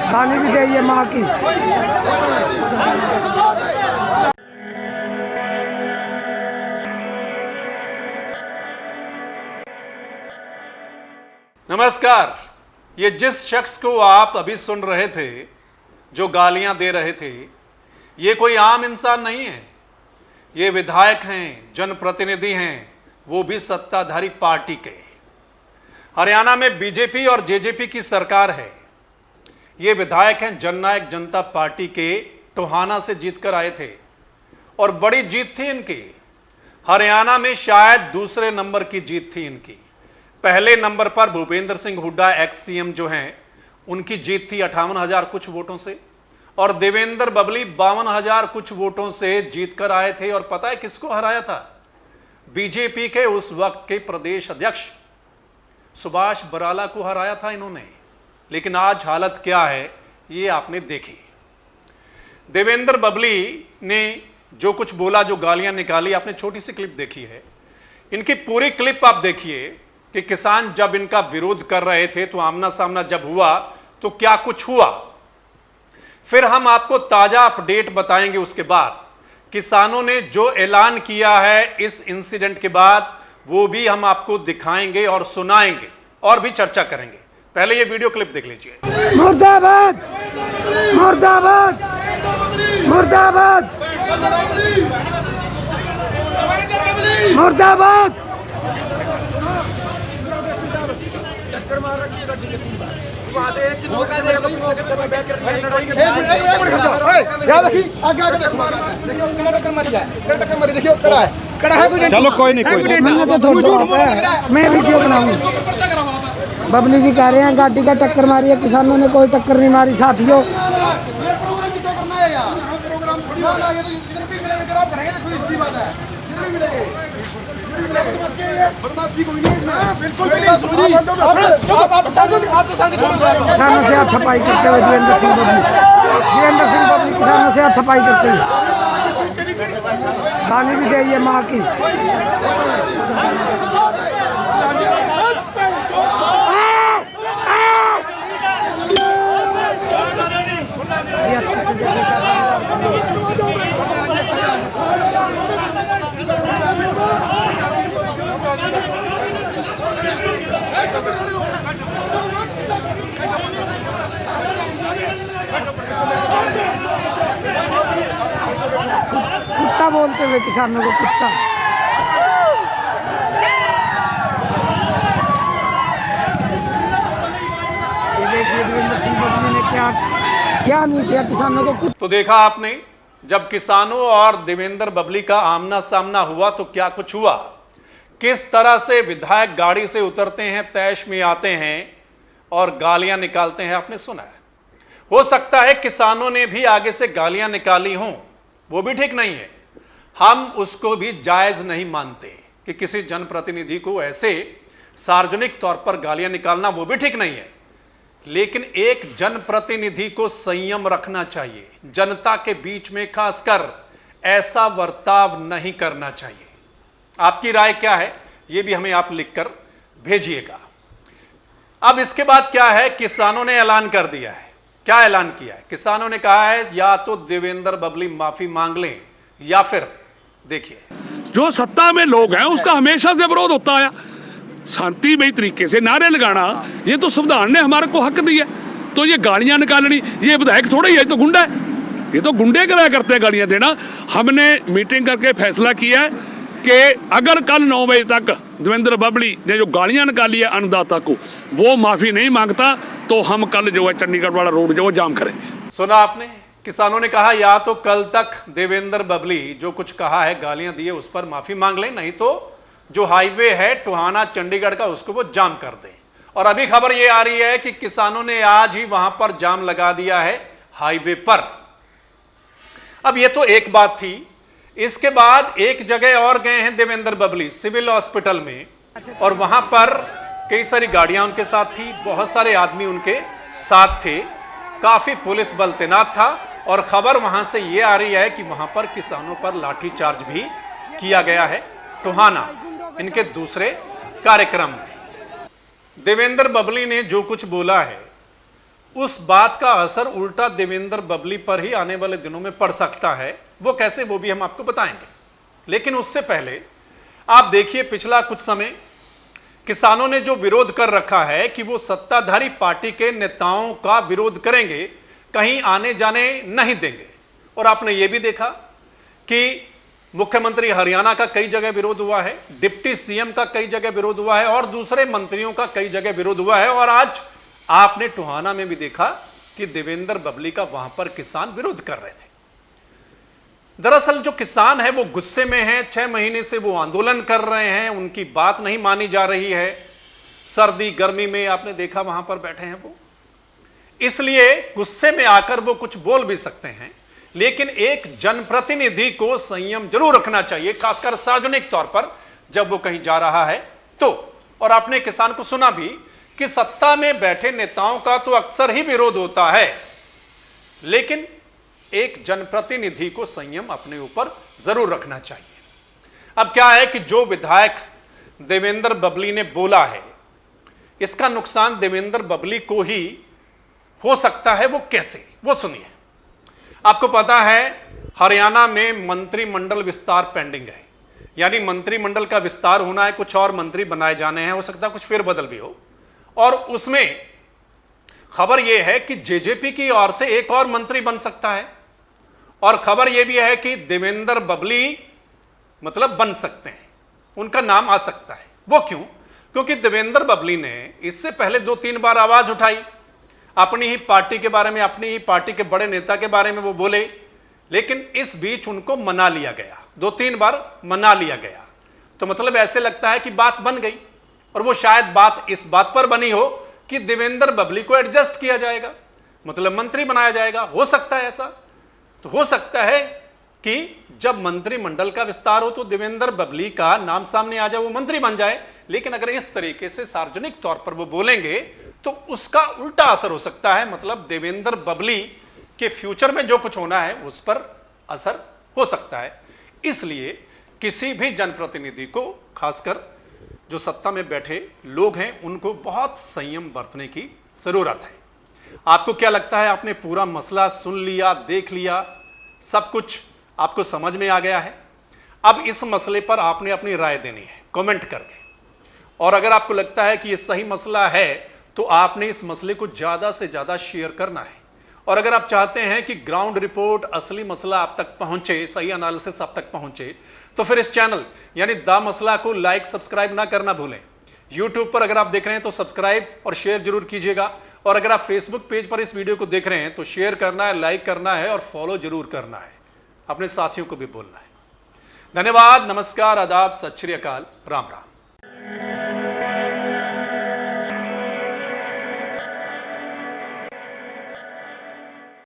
गाली भी चाहिए माँ की। नमस्कार। ये जिस शख्स को आप अभी सुन रहे थे जो गालियां दे रहे थे, ये कोई आम इंसान नहीं है। ये विधायक हैं, जनप्रतिनिधि हैं, वो भी सत्ताधारी पार्टी के। हरियाणा में बीजेपी और जेजेपी की सरकार है। ये विधायक हैं जननायक जनता पार्टी के, टोहाना से जीतकर आए थे और बड़ी जीत थी इनकी। हरियाणा में शायद दूसरे नंबर की जीत थी इनकी। पहले नंबर पर भूपेंद्र सिंह हुड्डा एक्स सीएम जो हैं, उनकी जीत थी 58,000 कुछ वोटों से, और देवेंद्र बबली 52,000 कुछ वोटों से जीतकर आए थे। और पता है किसको हराया था? बीजेपी के उस वक्त के प्रदेश अध्यक्ष सुभाष बराला को हराया था इन्होंने। लेकिन आज हालत क्या है ये आपने देखी। देवेंद्र बबली ने जो कुछ बोला, जो गालियां निकाली, आपने छोटी सी क्लिप देखी है। इनकी पूरी क्लिप आप देखिए कि किसान जब इनका विरोध कर रहे थे तो आमना सामना जब हुआ तो क्या कुछ हुआ। फिर हम आपको ताजा अपडेट बताएंगे। उसके बाद किसानों ने जो ऐलान किया है इस इंसिडेंट के बाद, वो भी हम आपको दिखाएंगे और सुनाएंगे और भी चर्चा करेंगे। पहले ये वीडियो क्लिप देख लीजिए। मुर्दाबाद मुर्दाबाद मुर्दाबाद मुर्दाबाद। चलो कोई नहीं, मैं वीडियो बनाऊंगा। बबली जी कह रहे हैं गाड़ी का टक्कर मारी है, किसानों ने कोई टक्कर नहीं मारी साथियों। किसानों से हाथापाई करते हुए वीरेंद्र सिंह बबली किसानों से हाथापाई करते हुए गाली भी चाहिए माँ की। कुत्ता बोलते हुए किसानों को कुत्ता। ये देखिए देवेंद्र सिंह बबली ने क्या नहीं किया किसानों को। तो देखा आपने, जब किसानों और देवेंद्र बबली का आमना सामना हुआ तो क्या कुछ हुआ। किस तरह से विधायक गाड़ी से उतरते हैं, तैश में आते हैं और गालियां निकालते हैं, आपने सुना है। हो सकता है किसानों ने भी आगे से गालियां निकाली हों, वो भी ठीक नहीं है। हम उसको भी जायज नहीं मानते कि किसी जनप्रतिनिधि को ऐसे सार्वजनिक तौर पर गालियां निकालना, वो भी ठीक नहीं है। लेकिन एक जनप्रतिनिधि को संयम रखना चाहिए। जनता के बीच में खासकर ऐसा बर्ताव नहीं करना चाहिए। आपकी राय क्या है ये भी हमें आप लिखकर भेजिएगा। अब इसके बाद क्या है, किसानों ने ऐलान कर दिया है। क्या ऐलान किया है? किसानों ने कहा है या तो देवेंद्र बबली माफी मांग लें या फिर देखिए, जो सत्ता में लोग हैं उसका हमेशा से विरोध होता है। शांतिमय तरीके से नारे लगाना, ये तो संविधान ने हमारे को हक दिया। तो ये गालियां निकालनी, ये विधायक थोड़ा ही है, तो गुंडा है। ये तो गुंडे कराया करते हैं गालियां देना। हमने मीटिंग करके फैसला किया है कि अगर कल 9 बजे तक देवेंद्र बबली ने जो गालियां निकाली है अन्नदाता को, वो माफी नहीं मांगता तो हम कल जो है चंडीगढ़ वाला रोड जो जाम करेंगे। सुना आपने, किसानों ने कहा या तो कल तक देवेंद्र बबली जो कुछ कहा है, गालियां दी है, उस पर माफी मांग लें, नहीं तो जो हाईवे है टोहाना चंडीगढ़ का उसको वो जाम कर दें। और अभी खबर ये आ रही है कि किसानों ने आज ही वहां पर जाम लगा दिया है हाईवे पर। अब ये तो एक बात थी। इसके बाद एक जगह और गए हैं देवेंद्र बबली, सिविल हॉस्पिटल में, और वहां पर कई सारी गाड़ियां उनके साथ थी, बहुत सारे आदमी उनके साथ थे, काफी पुलिस बल तैनात था। और खबर वहां से ये आ रही है कि वहां पर किसानों पर लाठीचार्ज भी किया गया है टोहाना इनके दूसरे कार्यक्रम में। देवेंद्र बबली ने जो कुछ बोला है उस बात का असर उल्टा देवेंद्र बबली पर ही आने वाले दिनों में पड़ सकता है। वो कैसे, वो भी हम आपको बताएंगे। लेकिन उससे पहले आप देखिए, पिछला कुछ समय किसानों ने जो विरोध कर रखा है कि वो सत्ताधारी पार्टी के नेताओं का विरोध करेंगे, कहीं आने जाने नहीं देंगे। और आपने ये भी देखा कि मुख्यमंत्री हरियाणा का कई जगह विरोध हुआ है, डिप्टी सीएम का कई जगह विरोध हुआ है और दूसरे मंत्रियों का कई जगह विरोध हुआ है। और आज आपने टोहाना में भी देखा कि देवेंद्र बबली का वहां पर किसान विरोध कर रहे थे। दरअसल जो किसान है वो गुस्से में है, 6 महीने से वो आंदोलन कर रहे हैं, उनकी बात नहीं मानी जा रही है। सर्दी गर्मी में आपने देखा वहां पर बैठे हैं वो, इसलिए गुस्से में आकर वो कुछ बोल भी सकते हैं। लेकिन एक जनप्रतिनिधि को संयम जरूर रखना चाहिए, खासकर सार्वजनिक तौर पर जब वो कहीं जा रहा है तो। और आपने किसान को सुना भी कि सत्ता में बैठे नेताओं का तो अक्सर ही विरोध होता है, लेकिन एक जनप्रतिनिधि को संयम अपने ऊपर जरूर रखना चाहिए। अब क्या है कि जो विधायक देवेंद्र बबली ने बोला है, इसका नुकसान देवेंद्र बबली को ही हो सकता है। वो कैसे, वो सुनिए। आपको पता है हरियाणा में मंत्रिमंडल विस्तार पेंडिंग है, यानी मंत्रिमंडल का विस्तार होना है, कुछ और मंत्री बनाए जाने हैं, हो सकता है कुछ फेरबदल भी हो। और उसमें खबर यह है कि जेजेपी की ओर से एक और मंत्री बन सकता है। और खबर यह भी है कि देवेंद्र बबली मतलब बन सकते हैं, उनका नाम आ सकता है। वो क्यों? क्योंकि देवेंद्र बबली ने इससे पहले 2-3 बार आवाज उठाई अपनी ही पार्टी के बारे में, अपनी ही पार्टी के बड़े नेता के बारे में वो बोले, लेकिन इस बीच उनको मना लिया गया, 2-3 बार मना लिया गया। तो मतलब ऐसे लगता है कि बात बन गई, और वो शायद बात इस बात पर बनी हो कि देवेंद्र बबली को एडजस्ट किया जाएगा, मतलब मंत्री बनाया जाएगा। हो सकता है ऐसा, तो हो सकता है कि जब मंत्रिमंडल का विस्तार हो तो देवेंद्र बबली का नाम सामने आ जाए, वो मंत्री बन जाए। लेकिन अगर इस तरीके से सार्वजनिक तौर पर वो बोलेंगे तो उसका उल्टा असर हो सकता है, मतलब देवेंद्र बबली के फ्यूचर में जो कुछ होना है उस पर असर हो सकता है। इसलिए किसी भी जनप्रतिनिधि को, खासकर जो सत्ता में बैठे लोग हैं, उनको बहुत संयम बरतने की जरूरत है। आपको क्या लगता है? आपने पूरा मसला सुन लिया, देख लिया, सब कुछ आपको समझ में आ गया है। अब इस मसले पर आपने अपनी राय देनी है कमेंट करके, और अगर आपको लगता है कि ये सही मसला है तो आपने इस मसले को ज्यादा से ज्यादा शेयर करना है। और अगर आप चाहते हैं कि ग्राउंड रिपोर्ट, असली मसला आप तक पहुंचे, सही एनालिसिस आप तक पहुंचे, तो फिर इस चैनल यानी द मसला को लाइक सब्सक्राइब ना करना भूलें। यूट्यूब पर अगर आप देख रहे हैं तो सब्सक्राइब और शेयर जरूर कीजिएगा, और अगर आप फेसबुक पेज पर इस वीडियो को देख रहे हैं तो शेयर करना है, लाइक करना है और फॉलो जरूर करना है, अपने साथियों को भी बोलना है। धन्यवाद, नमस्कार, आदाब, सत श्री अकाल, राम राम।